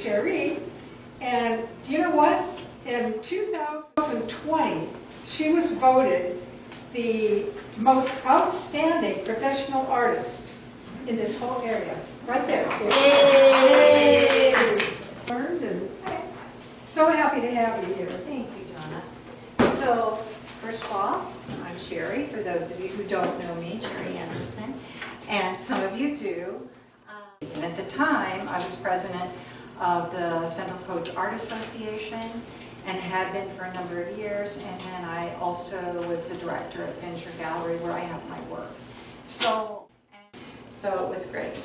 Sherree. And do you know what? In 2020, she was voted the most outstanding professional artist in this whole area. Right there. Yay! Learned and so happy to have you here. Thank you, Donna. So, first of all, I'm Sherree, for those of you who don't know me, Sherree Anderson, and some of you do. And at the time, I was president of the Central Coast Art Association and had been for a number of years, and then I also was the director at Venture Gallery where I have my work. So it was great.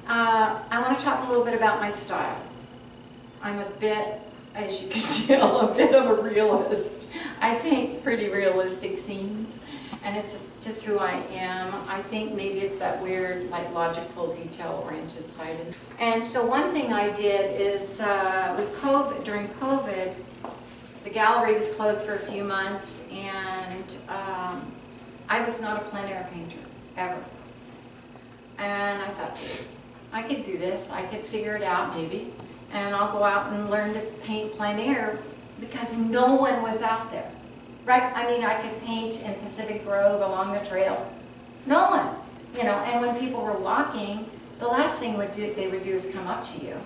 I want to talk a little bit about my style. I'm a bit, as you can tell, a bit of a realist. I paint pretty realistic scenes, and it's just who I am. I think maybe it's that weird, like, logical, detail-oriented side. And so one thing I did is, during COVID, the gallery was closed for a few months, and I was not a plein air painter, ever. And I thought, I could do this, I could figure it out maybe, and I'll go out and learn to paint plein air because no one was out there, right? I mean, I could paint in Pacific Grove along the trails, no one, you know, and when people were walking, the last thing they would do is come up to you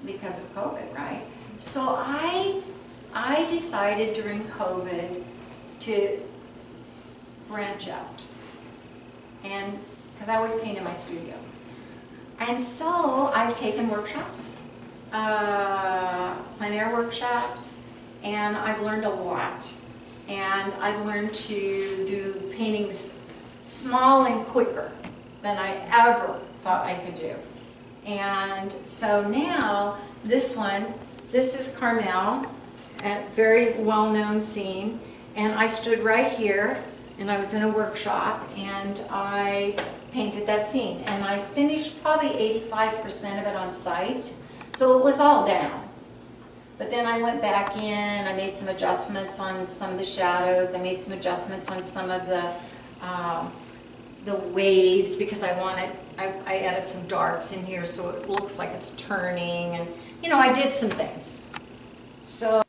because of COVID, right? So I decided during COVID to branch out, and because I always paint in my studio. And so I've taken workshops, plein air workshops, and I've learned a lot. And I've learned to do paintings small and quicker than I ever thought I could do. And so now this is Carmel, a very well-known scene, and I stood right here and I was in a workshop and I painted that scene, and I finished probably 85% of it on site, so it was all down. But then I went back in, I made some adjustments on some of the shadows, I made some adjustments on some of the waves because I added some darks in here so it looks like it's turning, and you know, I did some things. So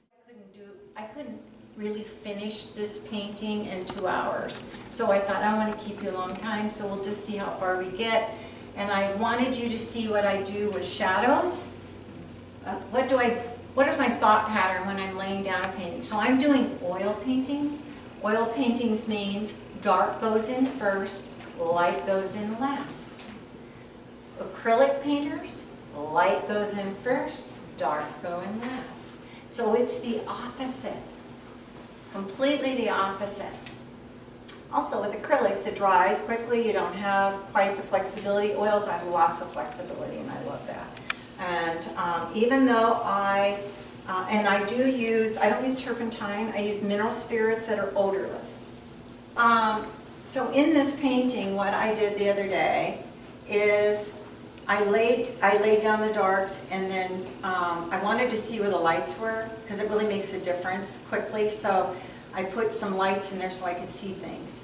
I couldn't really finish this painting in 2 hours. So I thought, I want to keep you a long time, so we'll just see how far we get. And I wanted you to see what I do with shadows. What is my thought pattern when I'm laying down a painting? So I'm doing oil paintings. Oil paintings means dark goes in first, light goes in last. Acrylic painters, light goes in first, darks go in last. So it's the opposite. Completely the opposite. Also with acrylics, it dries quickly, you don't have quite the flexibility. Oils have lots of flexibility, and I love that. And even though I don't use turpentine, I use mineral spirits that are odorless. So in this painting, what I did the other day is I laid down the darks, and then I wanted to see where the lights were because it really makes a difference quickly. So I put some lights in there so I could see things.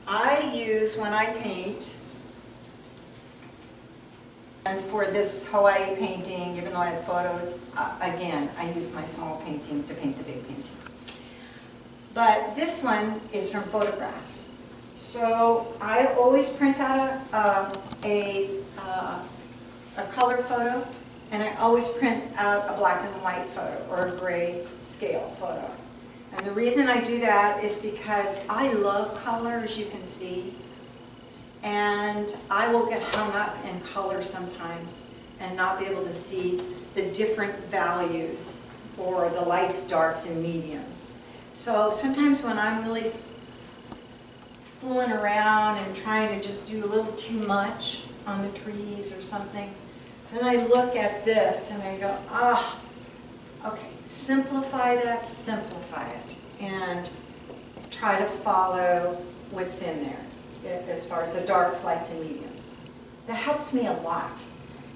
I use, when I paint, and for this Hawaii painting, even though I have photos, again, I use my small painting to paint the big painting. But this one is from photographs. So I always print out a color photo, and I always print out a black and white photo or a gray scale photo. And the reason I do that is because I love color, as you can see, and I will get hung up in color sometimes and not be able to see the different values or the lights, darks, and mediums. So sometimes when I'm really fooling around and trying to just do a little too much on the trees or something, then I look at this and I go, okay, simplify that, simplify it, and try to follow what's in there as far as the darks, lights, and mediums. That helps me a lot.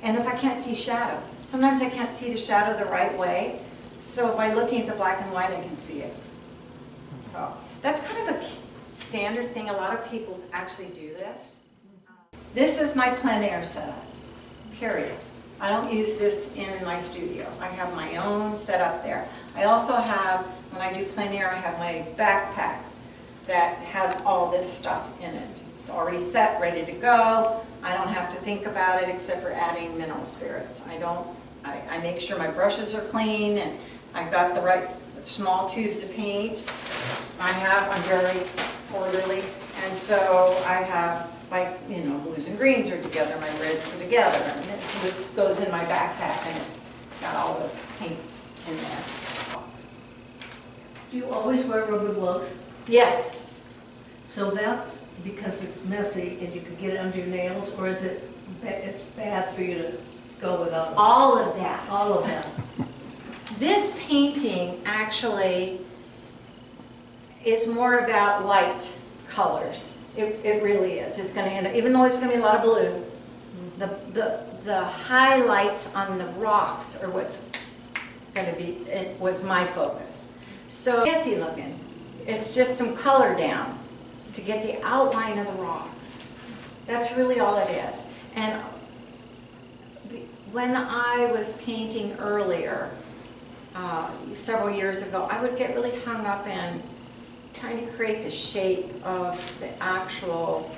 And if I can't see shadows, sometimes I can't see the shadow the right way, so by looking at the black and white, I can see it. So that's kind of a standard thing. A lot of people actually do this. This is my plein air setup, period. I don't use this in my studio. I have my own setup there. I also have, when I do plein air, I have my backpack that has all this stuff in it. It's already set, ready to go. I don't have to think about it except for adding mineral spirits. I make sure my brushes are clean and I've got the right small tubes of paint. I'm very orderly, and so I have, like, you know, blues and greens are together, my reds are together, and this goes in my backpack, and it's got all the paints in there. Do you always wear rubber gloves? Yes. So that's because it's messy and you could get it under your nails, or is it, it's bad for you to go without them? All of that. All of that. This painting actually is more about light colors. It really is. It's going to end up, even though it's going to be a lot of blue, the highlights on the rocks are what's going to be, it was my focus. So fancy looking. It's just some color down to get the outline of the rocks. That's really all it is. And when I was painting earlier, several years ago, I would get really hung up in trying to create the shape of the actual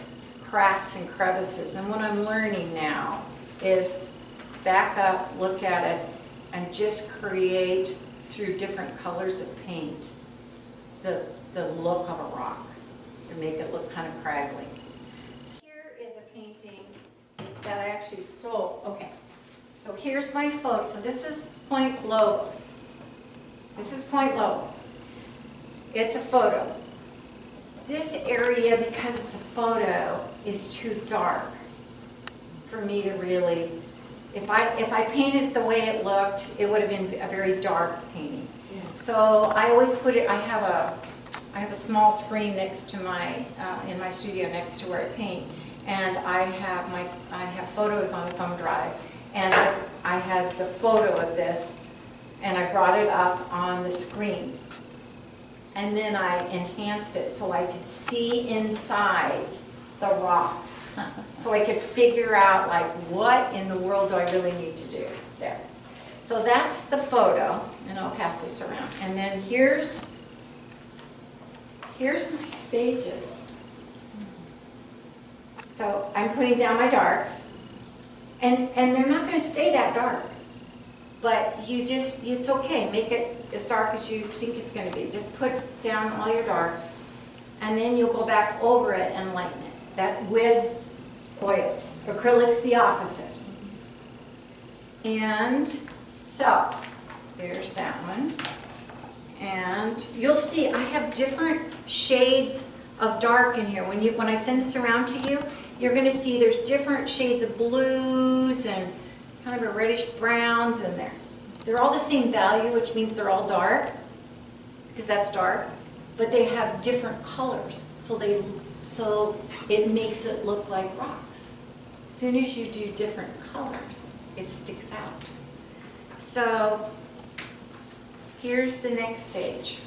cracks and crevices. And what I'm learning now is back up, look at it, and just create through different colors of paint the look of a rock to make it look kind of craggly. Here is a painting that I actually sold. Okay, so here's my photo. So this is Point Lobos. This is Point Lobos. It's a photo. This area, because it's a photo, is too dark for me to really, if I painted it the way it looked, it would have been a very dark painting. Yeah. So I always put it, I have a small screen next to my, in my studio next to where I paint, and I have photos on the thumb drive, and I had the photo of this, and I brought it up on the screen. And then I enhanced it so I could see inside the rocks. So I could figure out, like, what in the world do I really need to do there. So that's the photo, and I'll pass this around. And then here's my stages. So I'm putting down my darks, and they're not going to stay that dark. But it's okay, make it as dark as you think it's going to be. Just put down all your darks, and then you'll go back over it and lighten it. That with oils. Acrylic's the opposite. And so, there's that one. And you'll see I have different shades of dark in here. When I send this around to you, you're going to see there's different shades of blues and kind of a reddish browns in there. They're all the same value, which means they're all dark, because that's dark, but they have different colors, so it makes it look like rocks. As soon as you do different colors, it sticks out. So here's the next stage.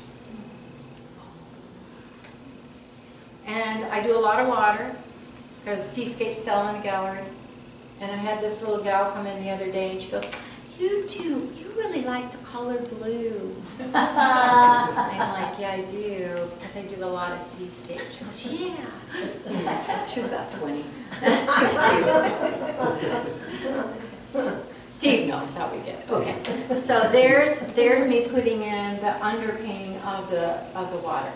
And I do a lot of water, because Seascape's selling in a gallery. And I had this little gal come in the other day, and she goes, you really like the color blue. I'm like, yeah, I do, because I do a lot of Seascape. She goes, yeah. She was about 20. She was cute. Steve knows how we get it. Okay, so there's me putting in the underpainting of the water.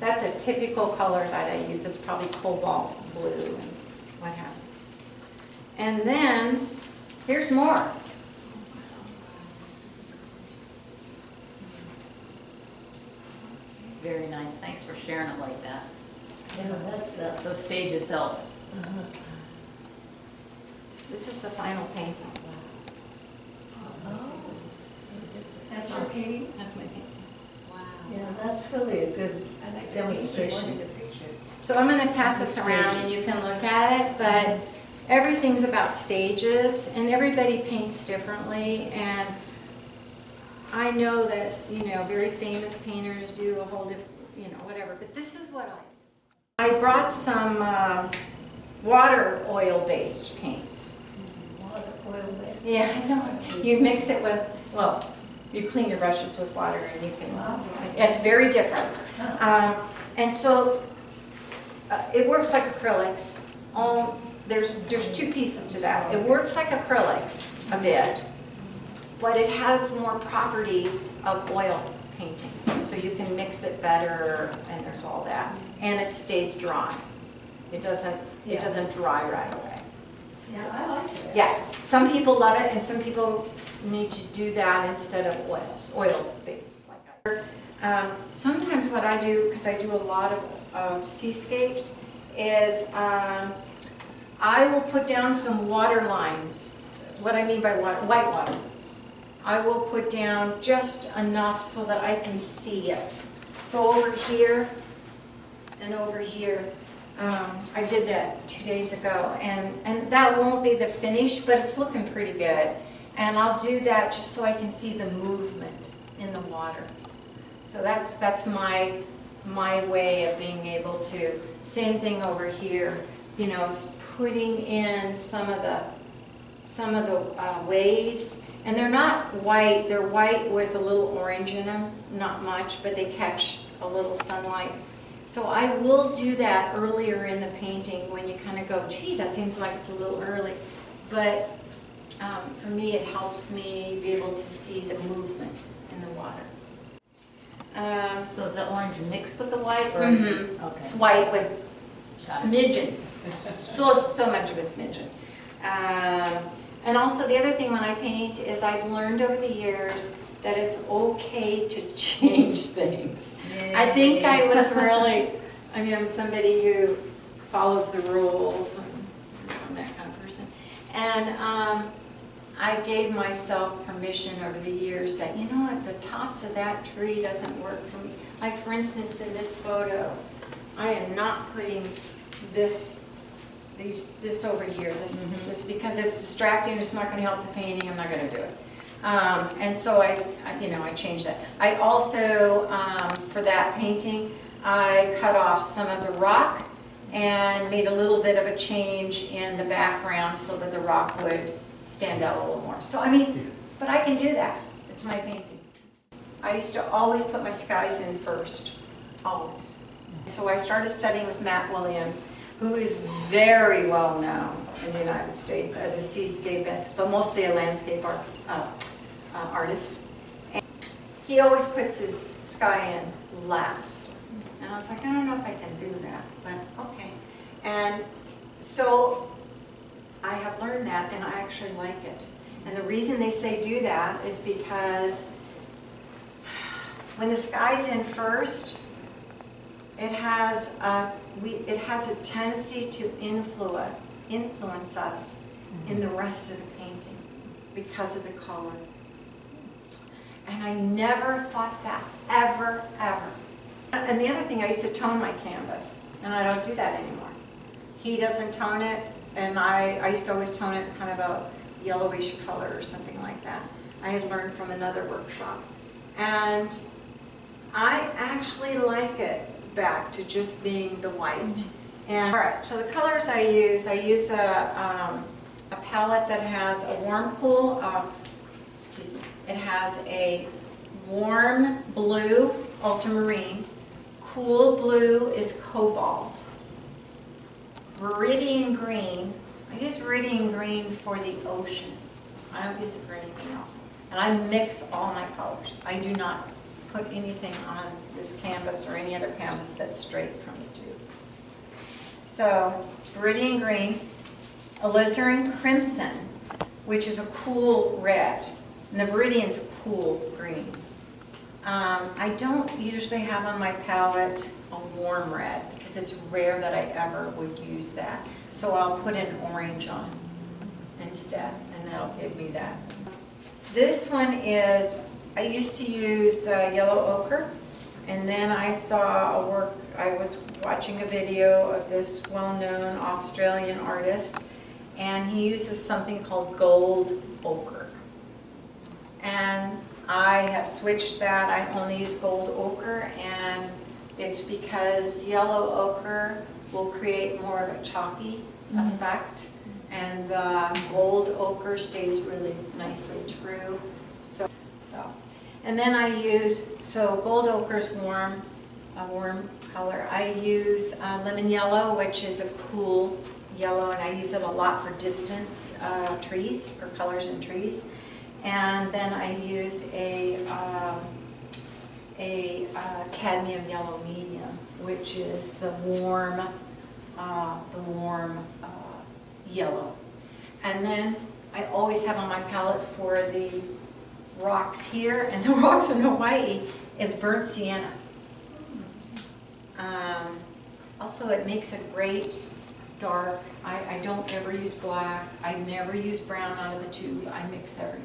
That's a typical color that I use. It's probably cobalt blue and what have you. And then, here's more. Very nice. Thanks for sharing it like that. Yeah, that's Those stages help. This is the final painting. Oh, That's your painting? That's my painting. Wow. yeah, that's really a good demonstration. So I'm going to pass this around and you can look at it, but everything's about stages, and everybody paints differently, and I know that, very famous painters do a whole different, whatever, but this is what I brought some water oil-based paints. Water oil-based. Yeah, I know. You mix it with, well, you clean your brushes with water and you can, it's very different. And so it works like acrylics. There's two pieces to that. It works like acrylics a bit, but it has more properties of oil painting. So you can mix it better and there's all that. And it stays dry. It doesn't dry right away. Yeah, I like it. Yeah, some people love it and some people need to do that instead of oil-based. Sometimes what I do, because I do a lot of seascapes, is I will put down some water lines. What I mean by water, white water. I will put down just enough so that I can see it. So over here and over here, I did that 2 days ago, and that won't be the finish, but it's looking pretty good. And I'll do that just so I can see the movement in the water. So that's my way of being able to. Same thing over here. You know, it's putting in some of the waves, and they're not white. They're white with a little orange in them, not much, but they catch a little sunlight. So I will do that earlier in the painting when you kind of go, geez, that seems like it's a little early. But for me, it helps me be able to see the movement in the water. So is the orange mixed with the white, or? Mm-hmm. Okay. It's white with Got it. smidgen, so much of a smidgen. And also the other thing when I paint is I've learned over the years that it's okay to change things. I think I was really, I'm somebody who follows the rules, and I'm that kind of person. And I gave myself permission over the years that, you know, if the tops of that tree doesn't work for me, like for instance in this photo, I am not putting this over here, this because it's distracting, it's not going to help the painting, I'm not going to do it. And so I changed that. I also, for that painting, I cut off some of the rock and made a little bit of a change in the background so that the rock would stand out a little more. So but I can do that. It's my painting. I used to always put my skies in first, always. So I started studying with Matt Williams, who is very well known in the United States as a seascape, but mostly a landscape artist. And he always puts his sky in last. And I was like, I don't know if I can do that, but okay. And so I have learned that, and I actually like it. And the reason they say do that is because when the sky's in first, it has a tendency to influence us in the rest of the painting because of the color. And I never thought that, ever. And the other thing, I used to tone my canvas, and I don't do that anymore. He doesn't tone it, and I used to always tone it kind of a yellowish color or something like that. I had learned from another workshop. And I actually like it back to just being the white. And all right, so the colors I use a palette that has a warm, cool, it has a warm blue, ultramarine, cool blue is cobalt, viridian green. I use viridian green for the ocean. I don't use it for anything else. And I mix all my colors. I do not put anything on this canvas or any other canvas that's straight from the tube. So, viridian green, alizarin crimson, which is a cool red, and the viridian's a cool green. I don't usually have on my palette a warm red because it's rare that I ever would use that. So I'll put an orange on instead, and that'll give me that. This one is, I used to use yellow ochre, and then I was watching a video of this well-known Australian artist, and he uses something called gold ochre. And I have switched that. I only use gold ochre, and it's because yellow ochre will create more of a chalky effect, and the gold ochre stays really nicely true. So, and then I use, so gold ochre is warm, a warm color. I use lemon yellow, which is a cool yellow, and I use it a lot for distance trees, for colors in trees. And then I use a cadmium yellow medium, which is the warm yellow. And then I always have on my palette for the rocks here, and the rocks in Hawaii, is burnt sienna. Also, it makes a great dark. I don't ever use black. I never use brown out of the tube. I mix everything.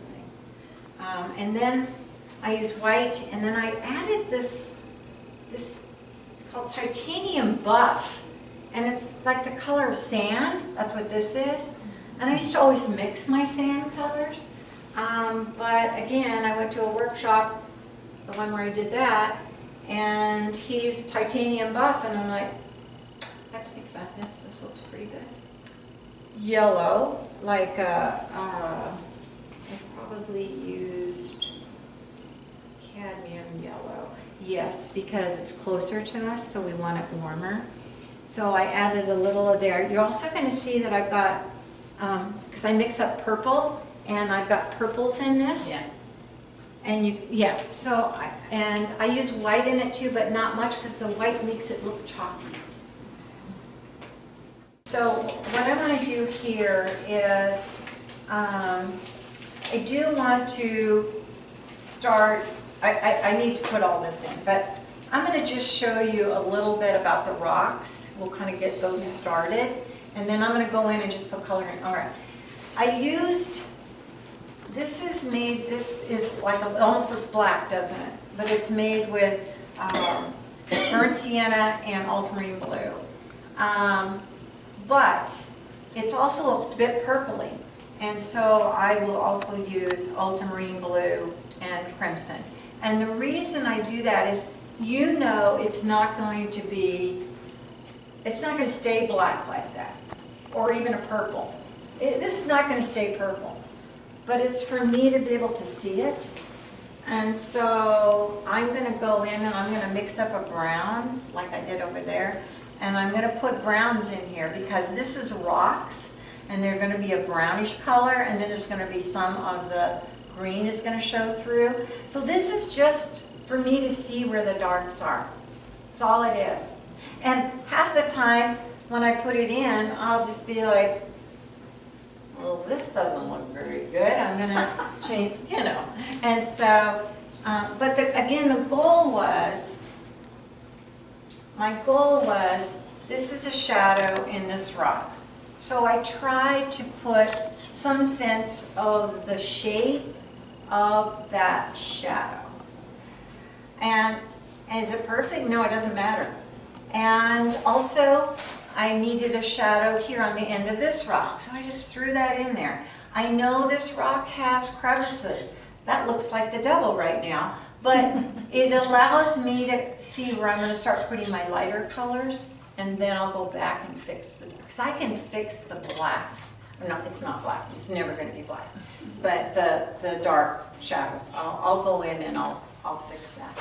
And then I use white, and then I added this, it's called titanium buff, and it's like the color of sand. That's what this is. And I used to always mix my sand colors. But again, I went to a workshop, the one where I did that, and he used titanium buff, and I'm like, I have to think about this. This looks pretty good. Yellow, like I probably used cadmium yellow. Yes, because it's closer to us, so we want it warmer. So I added a little of there. You're also going to see that I've got, because I mix up purple, and I've got purples in this. Yeah. And so I use white in it too, but not much, because the white makes it look chalky. So what I want to do here is, I do want to start, I need to put all this in, but I'm going to just show you a little bit about the rocks. We'll kind of get those started, and then I'm going to go in and just put color in. All right. I used, this is like, almost looks black, doesn't it? But it's made with burnt sienna and ultramarine blue. But it's also a bit purpley, and so I will also use ultramarine blue and crimson. And the reason I do that is, you know, it's not going to stay black like that, or even a purple. This is not going to stay purple, but it's for me to be able to see it. And so I'm going to go in and I'm going to mix up a brown, like I did over there. And I'm going to put browns in here, because this is rocks, and they're going to be a brownish color, and then there's going to be some of the green is going to show through. So this is just for me to see where the darks are. That's all it is. And half the time when I put it in, I'll just be like, well, this doesn't look very good. I'm going to change, you know. And so, but again, the goal was, my goal was, this is a shadow in this rock. So I tried to put some sense of the shape of that shadow. And is it perfect? No, it doesn't matter. And also, I needed a shadow here on the end of this rock, so I just threw that in there. I know this rock has crevices. That looks like the devil right now. But it allows me to see where I'm going to start putting my lighter colors, and then I'll go back and fix the, because I can fix the black. No, it's not black. It's never going to be black. But the dark shadows, I'll go in and I'll fix that.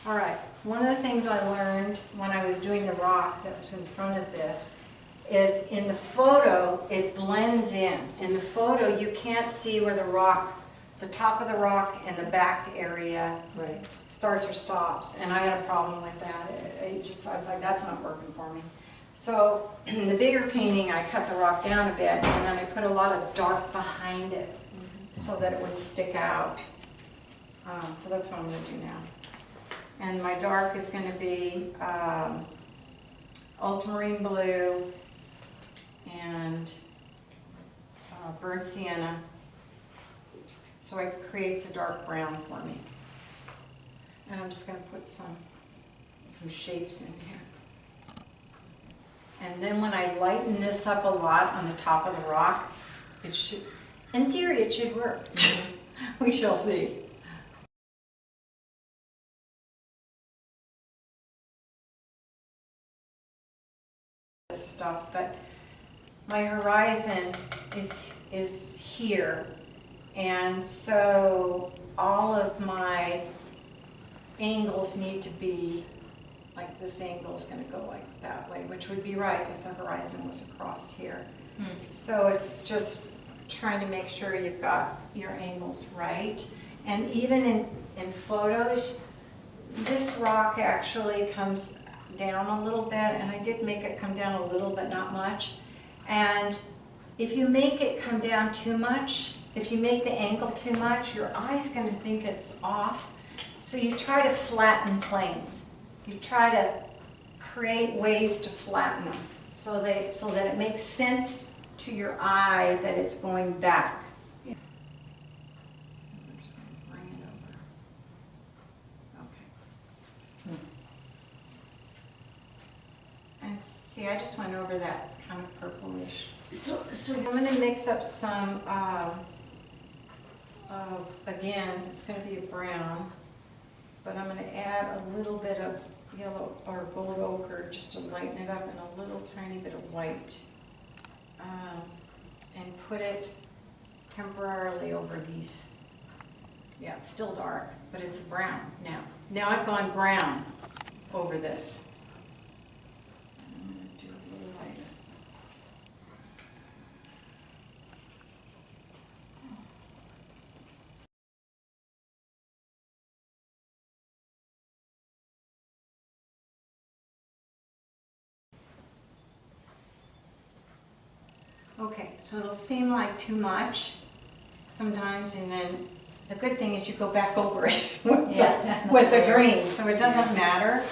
All right, one of the things I learned when I was doing the rock that was in front of this is, in the photo, it blends in. In the photo, you can't see where the rock, the top of the rock and the back area starts or stops. And I had a problem with that. I was like, that's not working for me. So in the bigger painting, I cut the rock down a bit, and then I put a lot of dark behind it so that it would stick out. So that's what I'm going to do now. And my dark is going to be ultramarine blue, and burnt sienna. So it creates a dark brown for me. And I'm just going to put some shapes in here. And then when I lighten this up a lot on the top of the rock, it should, in theory, it should work. We shall see. This stuff, but my horizon is here, and so all of my angles need to be like this angle is going to go like that way, which would be right if the horizon was across here. So it's just trying to make sure you've got your angles right. And even in photos, this rock actually comes down a little bit, and I did make it come down a little, but not much. And if you make it come down too much, if you make the angle too much, your eye's going to think it's off. So you try to flatten planes. You try to create ways to flatten them so that it makes sense to your eye that it's going back. I'm just going to bring it over. Okay. And see, I just went over that kind of purplish. So I'm going to mix up some again, it's going to be a brown, but I'm going to add a little bit of yellow or gold ochre just to lighten it up, and a little tiny bit of white, and put it temporarily over these. Yeah, it's still dark, but it's brown now. Now I've gone brown over this. I'm going to do it a little lighter. Okay, so it'll seem like too much sometimes, and then the good thing is you go back over it with the green, so it doesn't matter.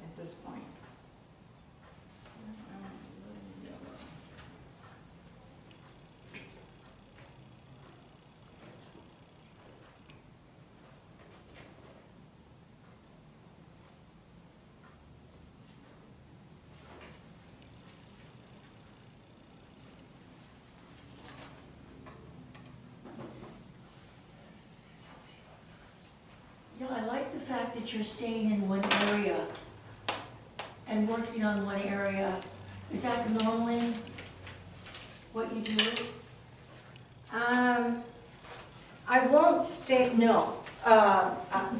At this point. that you're staying in one area and working on one area. Is that normally what you do? I won't stay, no.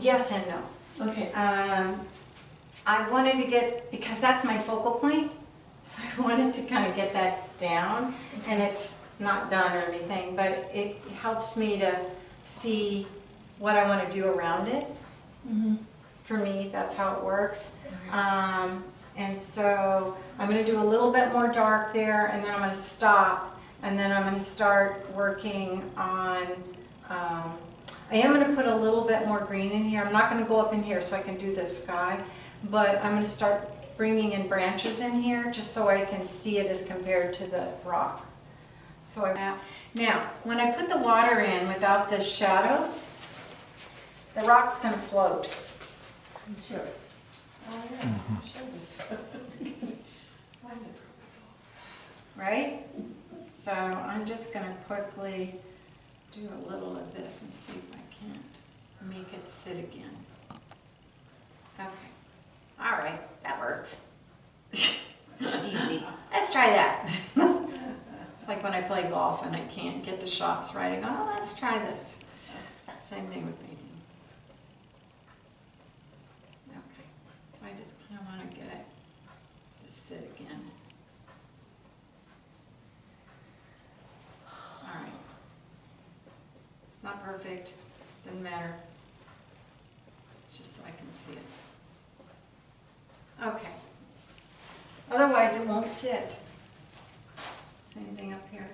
Yes and no. Okay. I wanted to get, because that's my focal point, so I wanted to kind of get that down, and it's not done or anything, but it helps me to see what I want to do around it. Mm-hmm. For me, that's how it works. And so I'm going to do a little bit more dark there, and then I'm going to stop, and then I'm going to start working on, I am going to put a little bit more green in here. I'm not going to go up in here so I can do the sky, but I'm going to start bringing in branches in here just so I can see it as compared to the rock. So now, when I put the water in without the shadows, the rock's going to float. Sure. Oh, yeah. Sure, it's- Right? So I'm just going to quickly do a little of this and see if I can't make it sit again. Okay. All right, that worked. Easy. Let's try that. It's like when I play golf and I can't get the shots right. I go, oh, let's try this. Same thing with painting. Okay, so I just kind of want to get it to sit again. All right. It's not perfect, doesn't matter. It's just so I can see it. Okay. Otherwise, it won't sit. Same thing up here.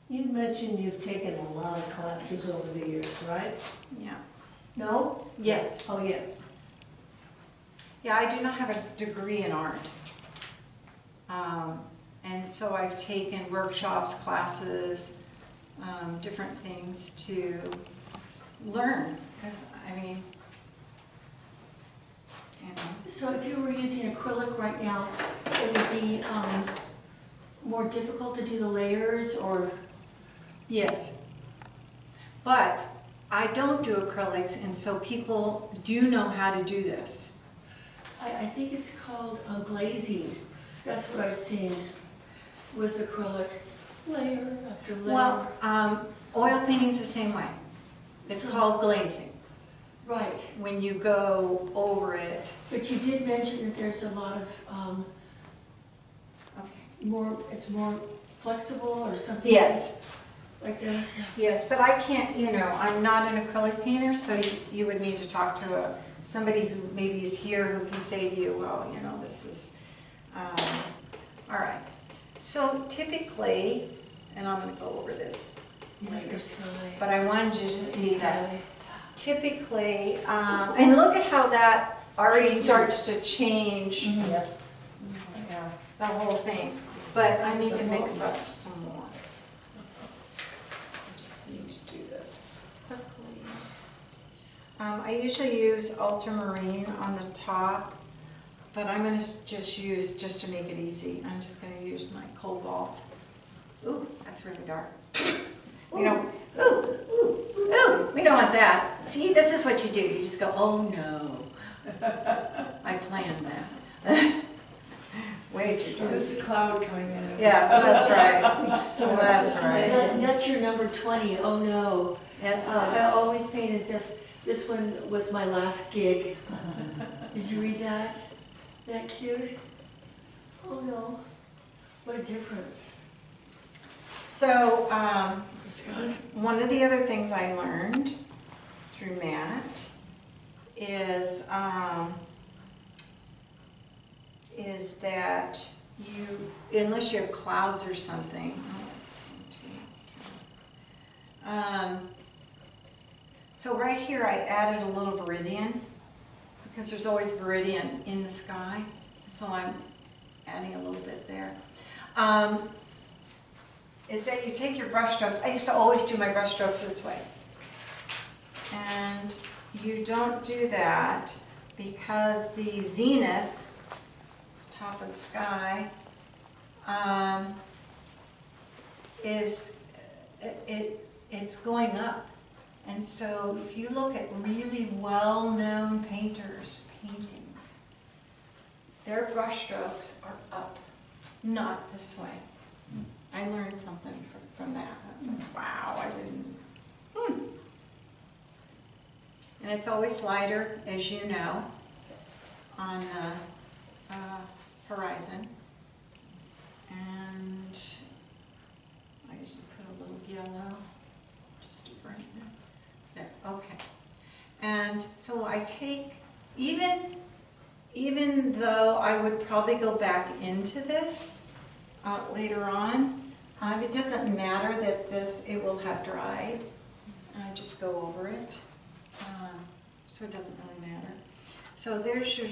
You mentioned you've taken a lot of classes over the years, right? Yeah. No? Yes. Oh, yes. Yeah, I do not have a degree in art. And so I've taken workshops, classes, different things to learn. Because, I mean, you know. So if you were using acrylic right now, it would be more difficult to do the layers, or? Yes. But I don't do acrylics, and so people do know how to do this. I think it's called glazing. That's what I've seen with acrylic, layer after layer. Well, oil painting's the same way. It's So- called glazing. Right, When you go over it. but you did mention that there's a lot of Okay. it's more flexible or something. Yes. Like that. Yes, but I can't, you know, I'm not an acrylic painter, so you would need to talk to somebody who maybe is here who can say to you, well, you know, this is, all right. So typically, and I'm going to go over this later, but I wanted you to see that typically, and look at how that already starts to change Yeah. the whole thing. But I need to mix up some more. I just need to do this quickly. I usually use ultramarine on the top, but I'm going to just use, just to make it easy, I'm just going to use my cobalt. Ooh, that's really dark. We don't, ooh, we don't want that. See, this is what you do. You just go, oh no. I planned that. Way too dark. There's a cloud coming in. Yeah, that's right. That's right. That's your number 20, oh no. That's I it. always paint as if this one was my last gig. Did you read that? That cute? Oh no, what a difference. So, one of the other things I learned through Matt is that you, unless you have clouds or something, so right here I added a little viridian, because there's always viridian in the sky. so I'm adding a little bit there. Is that you take your brush strokes. I used to always do my brush strokes this way. And you don't do that because the zenith, top of the sky, it's going up. And so if you look at really well-known painters' paintings, their brush strokes are up, not this way. I learned something from that. I was like, wow, I didn't. And it's always lighter, as you know, on the horizon. And I usually put a little yellow just to brighten it. There, okay. And so I take, even though I would probably go back into this later on, it doesn't matter that it will have dried. I just go over it. So it doesn't really matter. So there's your,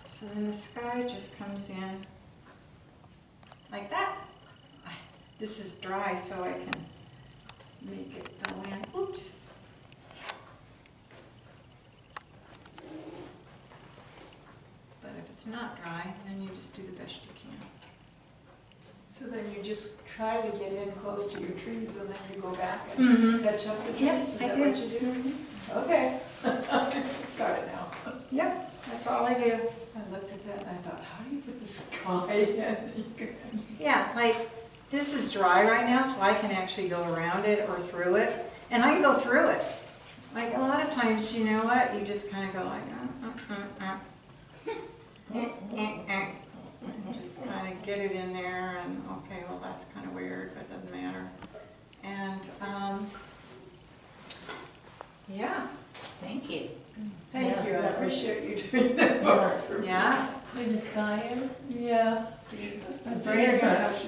so then the sky just comes in like that. This is dry, so I can make it go in. Oops. But if it's not dry, then you just do the best you can. So then you just try to get in close to your trees and then you go back and touch up the trees? Yep, Is I that do. what you do? Okay. Got it now. Yep, that's all I do. I looked at that and I thought, how do you put the sky in? Yeah, like this is dry right now, so I can actually go around it or through it. And I can go through it. Like a lot of times, you know what, you just kind of go like, and just kind of get it in there and okay, well that's kind of weird, but it doesn't matter. And yeah. Thank you. Thank Yeah, you, I that was- appreciate you doing that part for me. Yeah. Put the sky in. Yeah. My brain hurts.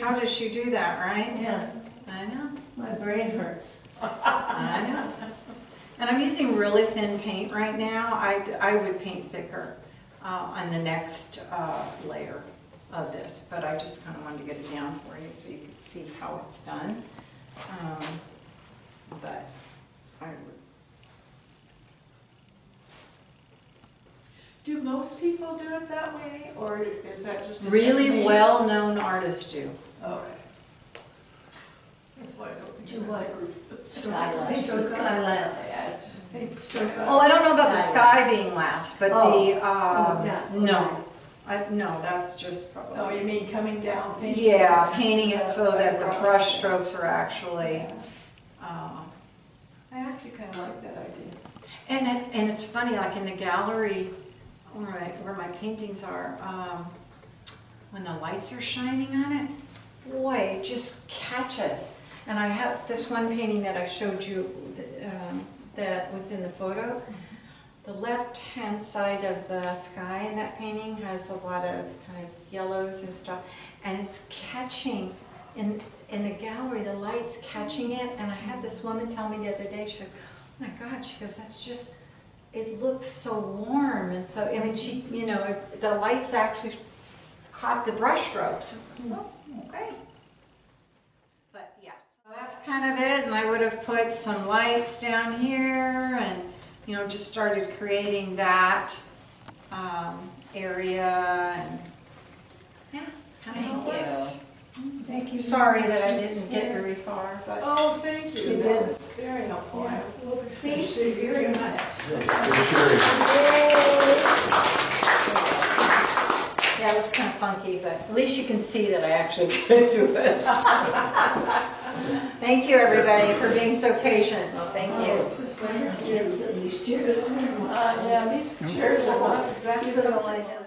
How does she do that, right? Yeah, I know. my brain hurts. I know. And I'm using really thin paint right now. I would paint thicker on the next layer of this, but I just kind of wanted to get it down for you so you could see how it's done. But I would. Do most people do it that way, or is that just a Really technique? well-known artists do. Okay. Well, I don't think Do I'm what? in that group. Skylights. Paint those skylights. Yeah, paint skylights. Oh, I don't know about the sky being last, but yeah, no. No, that's just probably. Oh, you mean coming down, painting? Yeah, painting it so that the brush strokes are actually, I actually kind of like that idea. and it's funny, like in the gallery, where my paintings are, when the lights are shining on it, boy, it just catches. And I have this one painting that I showed you that was in the photo. The left-hand side of the sky in that painting has a lot of kind of yellows and stuff, and it's catching in the gallery, the light's catching it. And I had this woman tell me the other day, she said, oh my God, she goes, that's just, it looks so warm. And so, I mean, she, you know, the lights actually caught the brush strokes. Oh, okay. But yeah, so that's kind of it. And I would have put some lights down here and, you know, just started creating that area, and yeah, kind of how it Thank works. Thank you. Sorry that I didn't get very far, but Oh, thank you. You That did. was very helpful. Yeah. I appreciate you very much. yeah, it's kind of funky, but at least you can see that I actually get to it. Thank you, everybody, for being so patient. Thank Oh, you. it's just like, yeah, these chairs are not exactly Even though I know